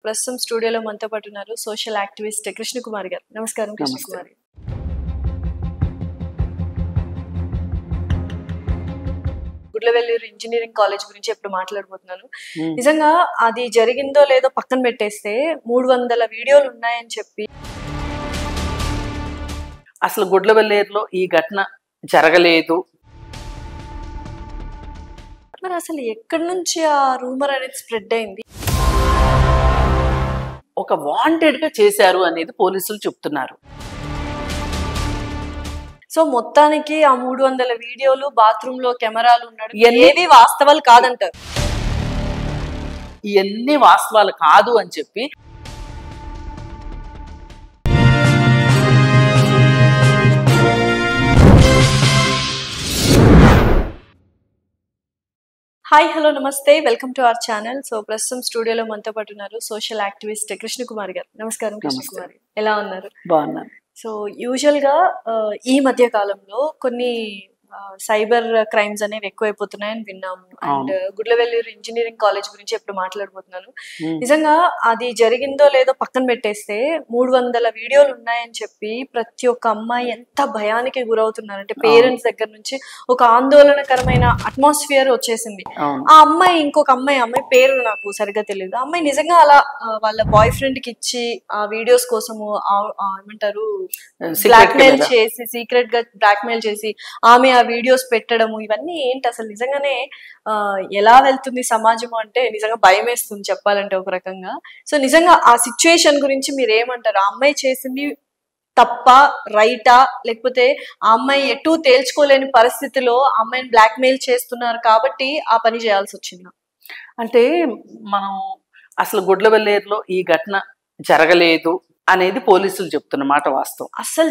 ప్రస్తుతం స్టూడియోలో మనతో పాటు ఉన్నారు సోషల్ యాక్టివిస్ట్ కృష్ణకుమారి గారు. నమస్కారం కృష్ణకుమారి. గుడ్లవెల్లూరు ఇంజనీరింగ్ కాలేజ్ గురించి ఎప్పుడు మాట్లాడబోతున్నాను. నిజంగా అది జరిగిందో లేదో పక్కన పెట్టేస్తే 300 వీడియోలు ఉన్నాయని చెప్పి అసలు గుడ్లవెల్లేరులో ఈ ఘటన జరగలేదు. మరి అసలు ఎక్కడి నుంచి ఆ రూమర్ అనేది స్ప్రెడ్ అయింది? ఒక వాంటెడ్ గా చేశారు అనేది పోలీసులు చెప్తున్నారు. సో మొత్తానికి ఆ 300 వీడియోలు, బాత్రూమ్ లో కెమెరాలు ఉన్నాడు, ఏది వాస్తవాలు కాదంటారు. ఇవన్నీ వాస్తవాలు కాదు అని చెప్పి హాయ్, హలో, నమస్తే, welcome to our channel. So ప్రస్తుతం స్టూడియోలో మనతో పాటు ఉన్నారు సోషల్ యాక్టివిస్ట్ కృష్ణకుమారి గారు. నమస్కారం కృష్ణకుమారి, ఎలా ఉన్నారు? బాగున్నాను. సో యూజువల్ గా ఈ మధ్య కాలంలో కొన్ని సైబర్ క్రైమ్స్ అనేవి ఎక్కువైపోతున్నాయని విన్నాము. అండ్ గుడ్లవెల్లూరు ఇంజనీరింగ్ కాలేజ్ గురించి ఎప్పుడు మాట్లాడబోతున్నాను. నిజంగా అది జరిగిందో లేదో పక్కన పెట్టేస్తే 300 వీడియోలు ఉన్నాయని చెప్పి ప్రతి ఒక్క అమ్మాయి ఎంత భయానికి గురవుతున్నారంటే పేరెంట్స్ దగ్గర నుంచి ఒక ఆందోళనకరమైన అట్మాస్ఫియర్ వచ్చేసింది. ఆ అమ్మాయి ఇంకొక అమ్మాయి పేరు నాకు సరిగ్గా తెలియదు. ఆ అమ్మాయి నిజంగా అలా వాళ్ళ బాయ్ ఫ్రెండ్ కి ఇచ్చి ఆ వీడియోస్ కోసము ఏమంటారు బ్లాక్మెయిల్ చేసి, సీక్రెట్ గా బ్లాక్మెయిల్ చేసి ఆమె ఆ వీడియోస్ పెట్టడము, ఇవన్నీ ఏంటి అసలు? నిజంగానే ఎలా వెళ్తుంది సమాజం అంటే నిజంగా భయం వేస్తుంది చెప్పాలంటే ఒక రకంగా. సో నిజంగా ఆ సిచ్యుయేషన్ గురించి మీరు ఏమంటారు? ఆ అమ్మాయి చేసింది తప్ప, రైటా, లేకపోతే ఆ అమ్మాయి ఎటు తేల్చుకోలేని పరిస్థితిలో అమ్మాయిని బ్లాక్మెయిల్ చేస్తున్నారు కాబట్టి ఆ పని చేయాల్సి వచ్చిందా? అంటే మనం అసలు గుడ్లవెల్లేరులో ఈ ఘటన జరగలేదు అనేది పోలీసులు చెప్తున్న మాట వాస్తవం. అస్సలు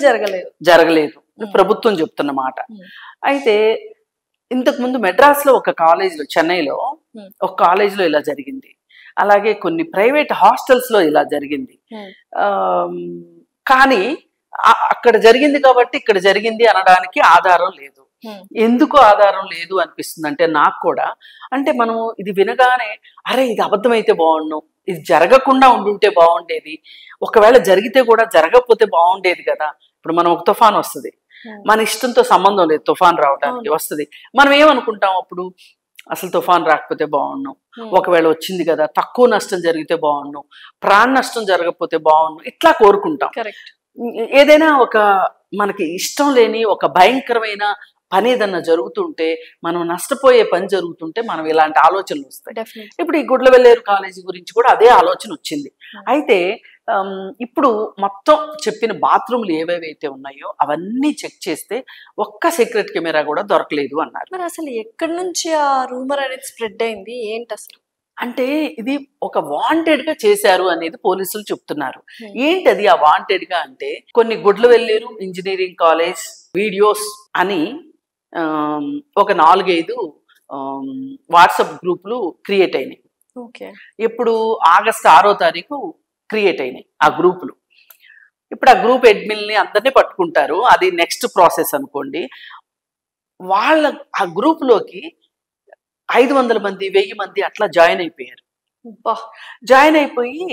జరగలేదు ప్రభుత్వం చెప్తున్న మాట. అయితే ఇంతకు ముందు మెడ్రాస్ లో ఒక కాలేజీలో, చెన్నైలో ఒక కాలేజీలో ఇలా జరిగింది. అలాగే కొన్ని ప్రైవేట్ హాస్టల్స్ లో ఇలా జరిగింది. కానీ అక్కడ జరిగింది కాబట్టి ఇక్కడ జరిగింది అనడానికి ఆధారం లేదు. ఎందుకు ఆధారం లేదు అనిపిస్తుంది అంటే నాకు కూడా, అంటే మనం ఇది వినగానే అరే ఇది అబద్ధమైతే బాగుండు, ఇది జరగకుండా ఉండుంటే బాగుండేది, ఒకవేళ జరిగితే కూడా జరగకపోతే బాగుండేది కదా. ఇప్పుడు మనం ఒక తుఫాన్ వస్తుంది, మన ఇష్టంతో సంబంధం లేదు, తుఫాన్ రావడానికి వస్తుంది. మనం ఏమనుకుంటాం అప్పుడు? అసలు తుఫాన్ రాకపోతే బాగుండు, ఒకవేళ వచ్చింది కదా తక్కువ నష్టం జరిగితే బాగుండు, ప్రాణ నష్టం జరగకపోతే బాగుండు, ఇట్లా కోరుకుంటాం. ఏదైనా ఒక మనకి ఇష్టం లేని ఒక భయంకరమైన పని ఏదన్నా జరుగుతుంటే, మనం నష్టపోయే పని జరుగుతుంటే మనం ఇలాంటి ఆలోచనలు వస్తాయి. ఇప్పుడు ఈ గుడ్లవెల్లేరు కాలేజీ గురించి కూడా అదే ఆలోచన వచ్చింది. అయితే ఇప్పుడు మొత్తం చెప్పిన బాత్రూమ్లు ఏవేవైతే ఉన్నాయో అవన్నీ చెక్ చేస్తే ఒక్క సీక్రెట్ కెమెరా కూడా దొరకలేదు అన్నారు. మరి అసలు ఎక్కడి నుంచి ఆ రూమర్ అనేది స్ప్రెడ్ అయింది ఏంటి అసలు? అంటే ఇది ఒక వాంటెడ్ గా చేశారు అనేది పోలీసులు చెప్తున్నారు. ఏంటది ఆ వాంటెడ్ గా అంటే, కొన్ని గుడ్లవెల్లేరు ఇంజనీరింగ్ కాలేజ్ వీడియోస్ అని ఒక 4-5 వాట్సాప్ గ్రూపులు క్రియేట్ అయినాయి. ఇప్పుడు ఆగస్టు 6వ తారీఖు క్రియేట్ అయినాయి ఆ గ్రూపులు. ఇప్పుడు ఆ గ్రూప్ అడ్మిన్ని అందరినీ పట్టుకుంటారు, అది నెక్స్ట్ ప్రాసెస్ అనుకోండి. వాళ్ళ ఆ గ్రూప్లోకి 500 మంది 1000 మంది అట్లా జాయిన్ అయిపోయారు. జాయిన్ అయిపోయి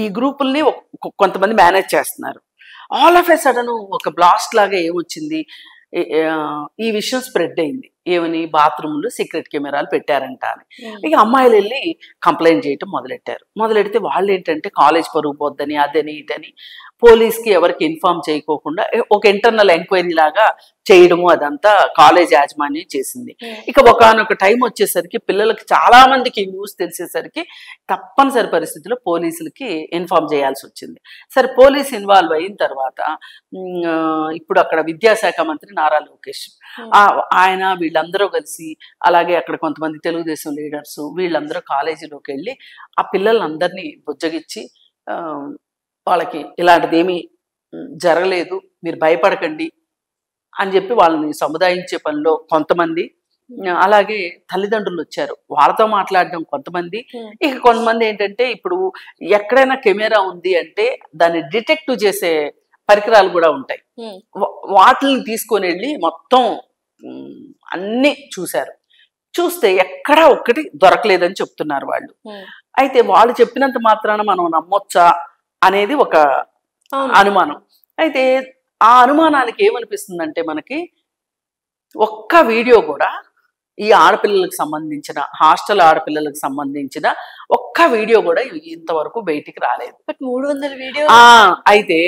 ఈ గ్రూపుల్ని కొంతమంది మేనేజ్ చేస్తున్నారు. ఆల్ ఆఫ్ ఎ సడన్ ఒక బ్లాస్ట్ లాగా ఏమొచ్చింది, ఈ విషయం స్ప్రెడ్ అయింది. ఏమని? బాత్రూంలో సీక్రెట్ కెమెరాలు పెట్టారంట అని. ఇక అమ్మాయిలు వెళ్ళి కంప్లైంట్ చేయటం మొదలెడితే వాళ్ళు ఏంటంటే కాలేజ్ పరుగు పోద్దని, అదని ఇదని పోలీస్కి ఎవరికి ఇన్ఫార్మ్ చేయకోకుండా ఒక ఇంటర్నల్ ఎంక్వైరీ లాగా చేయడము అదంతా కాలేజ్ యాజమాన్యం చేసింది. ఇక ఒకానొక టైం వచ్చేసరికి పిల్లలకి చాలా మందికి న్యూస్ తెలిసేసరికి తప్పనిసరి పరిస్థితిలో పోలీసులకి ఇన్ఫార్మ్ చేయాల్సి వచ్చింది. సరే, పోలీస్ ఇన్వాల్వ్ అయిన తర్వాత ఇప్పుడు అక్కడ విద్యాశాఖ మంత్రి నారా లోకేష్ ఆయన వీళ్ళందరూ కలిసి, అలాగే అక్కడ కొంతమంది తెలుగుదేశం లీడర్స్ వీళ్ళందరూ కాలేజీలోకి వెళ్ళి ఆ పిల్లలందరినీ బుజ్జగిచ్చి వాళ్ళకి ఇలాంటిది ఏమీ జరగలేదు, మీరు భయపడకండి అని చెప్పి వాళ్ళని సముదాయించే పనిలో కొంతమంది, అలాగే తల్లిదండ్రులు వచ్చారు, వాళ్ళతో మాట్లాడడం కొంతమంది. ఇక కొంతమంది ఏంటంటే ఇప్పుడు ఎక్కడైనా కెమెరా ఉంది అంటే దాన్ని డిటెక్ట్ చేసే పరికరాలు కూడా ఉంటాయి, వాటిని తీసుకొని వెళ్ళి మొత్తం అన్ని చూశారు. చూస్తే ఎక్కడా ఒక్కటి దొరకలేదని చెప్తున్నారు వాళ్ళు. అయితే వాళ్ళు చెప్పినంత మాత్రాన మనం నమ్మొచ్చా అనేది ఒక అనుమానం. అయితే ఆ అనుమానానికి ఏమనిపిస్తుందంటే మనకి ఒక్క వీడియో కూడా ఈ ఆడపిల్లలకు సంబంధించిన హాస్టల్ ఆడపిల్లలకు సంబంధించిన ఒక్క వీడియో కూడా ఇంతవరకు బయటికి రాలేదు. But 300 video. అయితే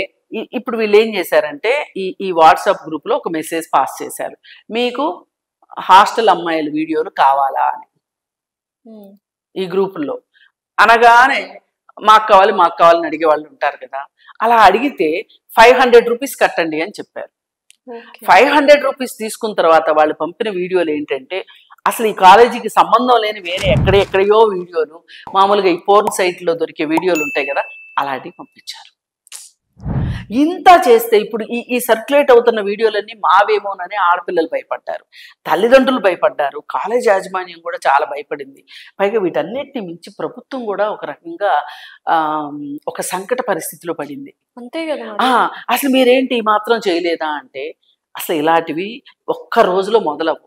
ఇప్పుడు వీళ్ళు ఏం చేశారంటే ఈ వాట్సాప్ గ్రూప్ లో ఒక మెసేజ్ పాస్ చేశారు, మీకు హాస్టల్ అమ్మాయిల వీడియోలు కావాలా అని. ఈ గ్రూపుల్లో అనగానే మాకు కావాలని అడిగే వాళ్ళు ఉంటారు కదా, అలా అడిగితే 500 రూపీస్ కట్టండి అని చెప్పారు. 500 రూపీస్ తీసుకున్న తర్వాత వాళ్ళు పంపిన వీడియోలు ఏంటంటే అసలు ఈ కాలేజీకి సంబంధం లేని వేరే ఎక్కడెక్కడయో వీడియోలు, మామూలుగా ఈ పోర్న్ సైట్లో దొరికే వీడియోలు ఉంటాయి కదా, అలాంటివి పంపించారు. ఇంత చేస్తే ఇప్పుడు ఈ సర్క్యులేట్ అవుతున్న వీడియోలన్నీ మావేమోనని ఆడపిల్లలు భయపడ్డారు, తల్లిదండ్రులు భయపడ్డారు, కాలేజ్ యాజమాన్యం కూడా చాలా భయపడింది. పైగా వీటన్నిటిని మించి ప్రభుత్వం కూడా ఒక రకంగా ఒక సంకట పరిస్థితిలో పడింది. అంతే కదా. అసలు మీరేంటి మాత్రం చేయలేదా అంటే అసలు ఇలాంటివి ఒక్క రోజులో మొదలవు,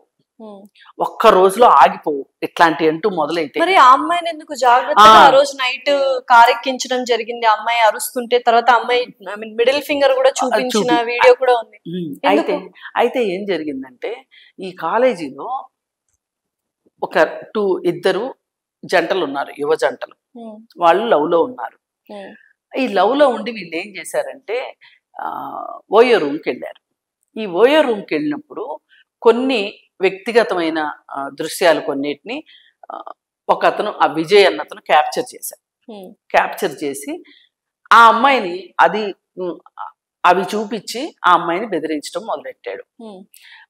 ఒక్క రోజులో ఆగిపోవు ఇట్లాంటి అంటూ మొదలైతే. మరి ఆ అమ్మాయిని ఎందుకు జాగ్రత్తగా ఆ రోజు నైట్ కార్ ఎక్కించడం జరిగింది, అమ్మాయి అరుస్తుంటే తర్వాత అమ్మాయి మిడిల్ ఫింగర్ కూడా చూపించిన వీడియో కూడా ఉంది. అయితే ఏం జరిగిందంటే ఈ కాలేజీలో ఒక ఇద్దరు జంటలు ఉన్నారు, యువ జంటలు. వాళ్ళు లవ్ లో ఉన్నారు. ఈ లవ్ లో ఉండి వీళ్ళు ఏం చేశారంటే ఓయో రూమ్కి వెళ్ళారు. ఈ ఓయో రూమ్కి వెళ్ళినప్పుడు కొన్ని వ్యక్తిగతమైన దృశ్యాలు కొన్నిటిని ఒక అతను, ఆ విజయ్ అన్నతను క్యాప్చర్ చేశారు. క్యాప్చర్ చేసి ఆ అమ్మాయిని అవి చూపించి ఆ అమ్మాయిని బెదిరించడం మొదలెట్టాడు.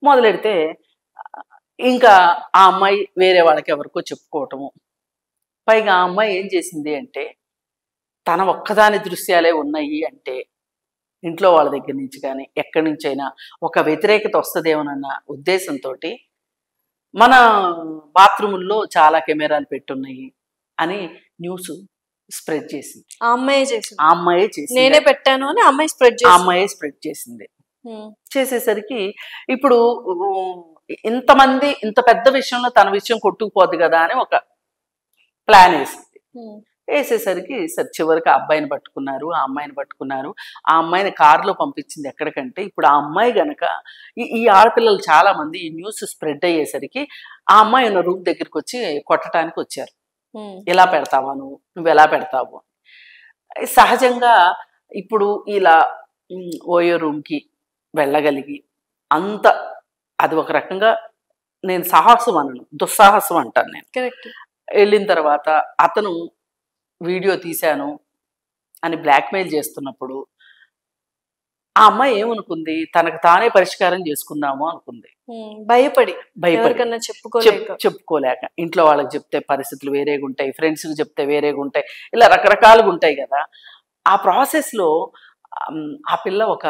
మొదలెడితే ఇంకా ఆ అమ్మాయి వేరే వాళ్ళకి ఎవరికో చెప్పుకోవటము. పైగా ఆ అమ్మాయి ఏం చేసింది అంటే తన ఒక్కదాని దృశ్యాలే ఉన్నాయి అంటే ఇంట్లో వాళ్ళ దగ్గర నుంచి కానీ ఎక్కడి నుంచైనా ఒక వ్యతిరేకత వస్తుందేమోనన్న ఉద్దేశంతో మన బాత్రూముల్లో చాలా కెమెరాలు పెట్టున్నాయి అని న్యూస్ స్ప్రెడ్ చేసింది. ఆ అమ్మాయే చేసింది. నేనే పెట్టాను అని అమ్మాయి స్ప్రెడ్ చేసింది. చేసేసరికి ఇప్పుడు ఇంతమంది ఇంత పెద్ద విషయంలో తన విషయం కొట్టుకుపోద్ది కదా అని ఒక ప్లాన్ వేసేసరికి చివరికి ఆ అబ్బాయిని పట్టుకున్నారు, ఆ అమ్మాయిని పట్టుకున్నారు. ఆ అమ్మాయిని కారులో పంపించింది ఎక్కడికంటే ఇప్పుడు ఆ అమ్మాయి గనక ఈ ఆడపిల్లలు చాలా మంది ఈ న్యూస్ స్ప్రెడ్ అయ్యేసరికి ఆ అమ్మాయి ఉన్న రూమ్ దగ్గరికి వచ్చి కొట్టడానికి వచ్చారు. ఎలా పెడతావా నువ్వు ఎలా పెడతావు. సహజంగా ఇప్పుడు ఇలా ఓయో రూమ్కి వెళ్ళగలిగి అంత అది ఒక రకంగా నేను సాహసం అనను, దుస్సాహసం అంటాను నేను. వెళ్ళిన తర్వాత అతను వీడియో తీశాను అని బ్లాక్మెయిల్ చేస్తున్నప్పుడు ఆ అమ్మాయి ఏమనుకుంది, తనకు తానే పరిష్కారం చేసుకుందాము అనుకుంది. భయపడి చెప్పుకోలేక ఇంట్లో వాళ్ళకి చెప్తే పరిస్థితులు వేరేగా ఉంటాయి, ఫ్రెండ్స్కి చెప్తే వేరేగా ఉంటాయి, ఇలా రకరకాలుగా ఉంటాయి కదా. ఆ ప్రాసెస్లో ఆ పిల్ల ఒక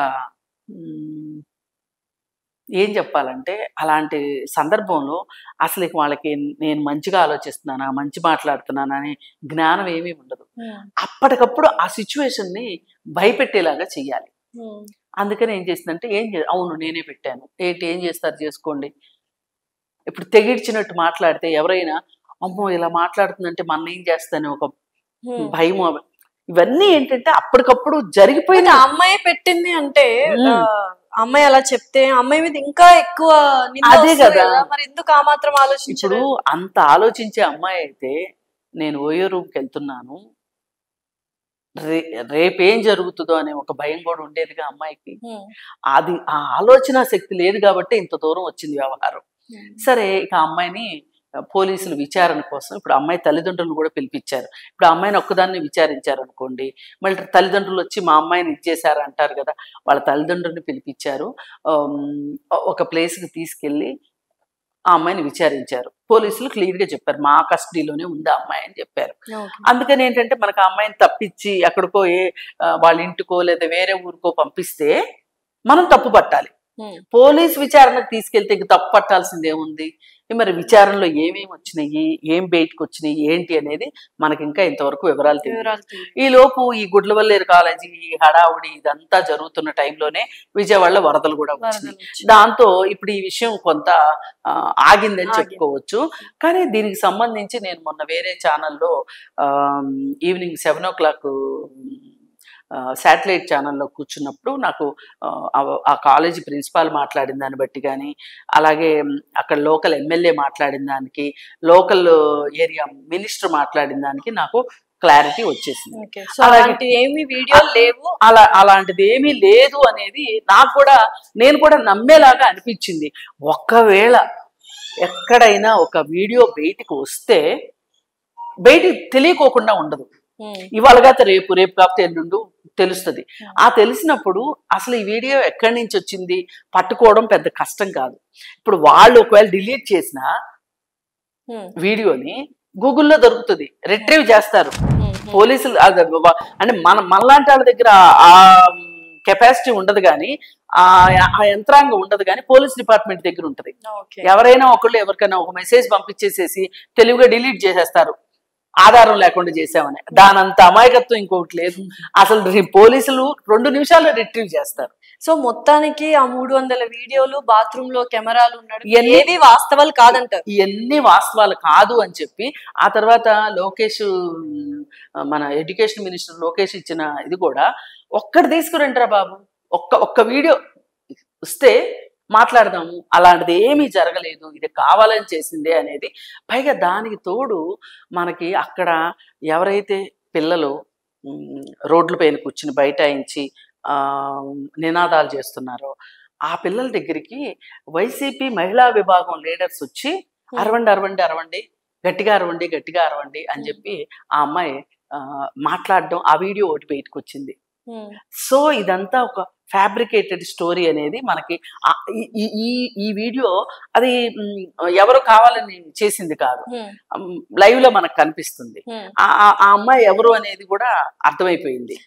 ఏం చెప్పాలంటే అలాంటి సందర్భంలో అసలు వాళ్ళకి నేను మంచిగా ఆలోచిస్తున్నానా, మంచి మాట్లాడుతున్నానా అనే జ్ఞానం ఏమీ ఉండదు. అప్పటికప్పుడు ఆ సిచ్యువేషన్ని భయపెట్టేలాగా చెయ్యాలి. అందుకని ఏం చేసిందంటే అవును నేనే పెట్టాను, ఏం చేస్తారు చేసుకోండి. ఇప్పుడు తెగిడ్చినట్టు మాట్లాడితే ఎవరైనా అమ్మో ఇలా మాట్లాడుతుందంటే మన ఏం చేస్తాను ఒక భయం. ఇవన్నీ ఏంటంటే అప్పటికప్పుడు జరిగిపోయిన అమ్మాయి పెట్టింది అంటే అమ్మాయి అలా చెప్తే అమ్మాయి మీద ఇంకా ఎక్కువ అదే కదా. మరి ఎందుకు ఆ మాత్రం ఇప్పుడు అంత ఆలోచించే అమ్మాయి అయితే నేను ఓయో రూమ్కి వెళ్తున్నాను, రేపేం జరుగుతుందో అనే ఒక భయం కూడా ఉండేదిగా అమ్మాయికి. అది ఆ ఆలోచన శక్తి లేదు కాబట్టి ఇంత దూరం వచ్చింది వ్యవహారం. సరే ఇక అమ్మాయిని పోలీసులు విచారణ కోసం ఇప్పుడు అమ్మాయి తల్లిదండ్రులను కూడా పిలిపించారు. ఇప్పుడు అమ్మాయిని ఒక్కదాన్ని విచారించారు అనుకోండి, మళ్ళీ తల్లిదండ్రులు వచ్చి మా అమ్మాయిని ఇచ్చేసారు అంటారు కదా. వాళ్ళ తల్లిదండ్రులను పిలిపించారు, ఒక ప్లేస్కి తీసుకెళ్ళి ఆ అమ్మాయిని విచారించారు. పోలీసులు క్లియర్గా చెప్పారు మా కస్టడీలోనే ఉంది ఆ అమ్మాయి అని చెప్పారు. అందుకని ఏంటంటే మనకు ఆ అమ్మాయిని తప్పించి ఎక్కడికో వాళ్ళ ఇంటికో లేదా వేరే ఊరికో పంపిస్తే మనం తప్పు పట్టాలి. పోలీస్ విచారణకు తీసుకెళ్తే ఇంక తప్పు పట్టాల్సింది ఏముంది? మరి విచారణలో ఏమేమి వచ్చినాయి, ఏం బయటకు వచ్చినాయి, ఏంటి అనేది మనకి ఇంకా ఇంతవరకు వివరాలు తెలియదు. ఈ లోపు ఈ గుడ్లవల్లేరు కాలేజీ ఈ హడావుడి ఇదంతా జరుగుతున్న టైంలోనే విజయవాడలో వరదలు కూడా వచ్చినాయి. దాంతో ఇప్పుడు ఈ విషయం కొంత ఆగిందని చెప్పుకోవచ్చు. కానీ దీనికి సంబంధించి నేను మొన్న వేరే ఛానల్లో ఈవినింగ్ 7 o'clock శాటిలైట్ ఛానల్లో కూర్చున్నప్పుడు నాకు ఆ కాలేజీ ప్రిన్సిపాల్ మాట్లాడిన దాన్ని బట్టి కానీ, అలాగే అక్కడ లోకల్ ఎమ్మెల్యే మాట్లాడిన దానికి, లోకల్ ఏరియా మినిస్టర్ మాట్లాడిన దానికి నాకు క్లారిటీ వచ్చేసింది. అలాంటిది ఏమీ లేదు అనేది నాకు కూడా, నేను కూడా నమ్మేలాగా అనిపించింది. ఒక్కవేళ ఎక్కడైనా ఒక వీడియో బయటికి వస్తే బయటికి తెలియకోకుండా ఉండదు. ఇవాళ కాకపోతే రేపు కాకపోతే ఎల్లుండు తెలుస్తుంది. ఆ తెలిసినప్పుడు అసలు ఈ వీడియో ఎక్కడి నుంచి వచ్చింది పట్టుకోవడం పెద్ద కష్టం కాదు. ఇప్పుడు వాళ్ళు ఒకవేళ డిలీట్ చేసిన వీడియోని గూగుల్లో దొరుకుతుంది, రిట్రీవ్ చేస్తారు పోలీసులు. అంటే మనలాంటి వాళ్ళ దగ్గర ఆ కెపాసిటీ ఉండదు కానీ, ఆ యంత్రాంగం ఉండదు కానీ పోలీస్ డిపార్ట్మెంట్ దగ్గర ఉంటుంది. ఎవరైనా ఒకళ్ళు ఎవరికైనా ఒక మెసేజ్ పంపించేసేసి తెలివిగా డిలీట్ చేసేస్తారు, ఆధారం లేకుండా చేసామని. దానంత అమాయకత్వం ఇంకొకటి లేదు. అసలు పోలీసులు 2 నిమిషాల్లో రిట్రీవ్ చేస్తారు. సో మొత్తానికి ఆ 300 వీడియోలు, బాత్రూమ్ లో కెమెరాలు ఉన్నాడు, ఏది వాస్తవాలు కాదంటారు. ఇవన్నీ వాస్తవాలు కాదు అని చెప్పి ఆ తర్వాత లోకేష్, మన ఎడ్యుకేషన్ మినిస్టర్ లోకేష్ ఇచ్చిన ఇది కూడా, ఒక్కటి తీసుకురంటారా బాబు, ఒక్క వీడియో వస్తే మాట్లాడదాము, అలాంటిది ఏమీ జరగలేదు, ఇది కావాలని చేసిందే అనేది. పైగా దానికి తోడు మనకి అక్కడ ఎవరైతే పిల్లలు రోడ్ల పైన కూర్చుని బైఠాయించి నినాదాలు చేస్తున్నారో ఆ పిల్లల దగ్గరికి వైసీపీ మహిళా విభాగం లీడర్స్ వచ్చి అరవండి, గట్టిగా అరవండి అని చెప్పి ఆ అమ్మాయి మాట్లాడడం, ఆ వీడియో ఒకటి బయటకు వచ్చింది. సో ఇదంతా ఒక ఫ్యాబ్రికేటెడ్ స్టోరీ అనేది మనకి ఈ వీడియో అది ఎవరు కావాలని చేసింది కాదు, లైవ్ లో మనకు కనిపిస్తుంది. ఆ అమ్మాయి ఎవరు అనేది కూడా అర్థమైపోయింది.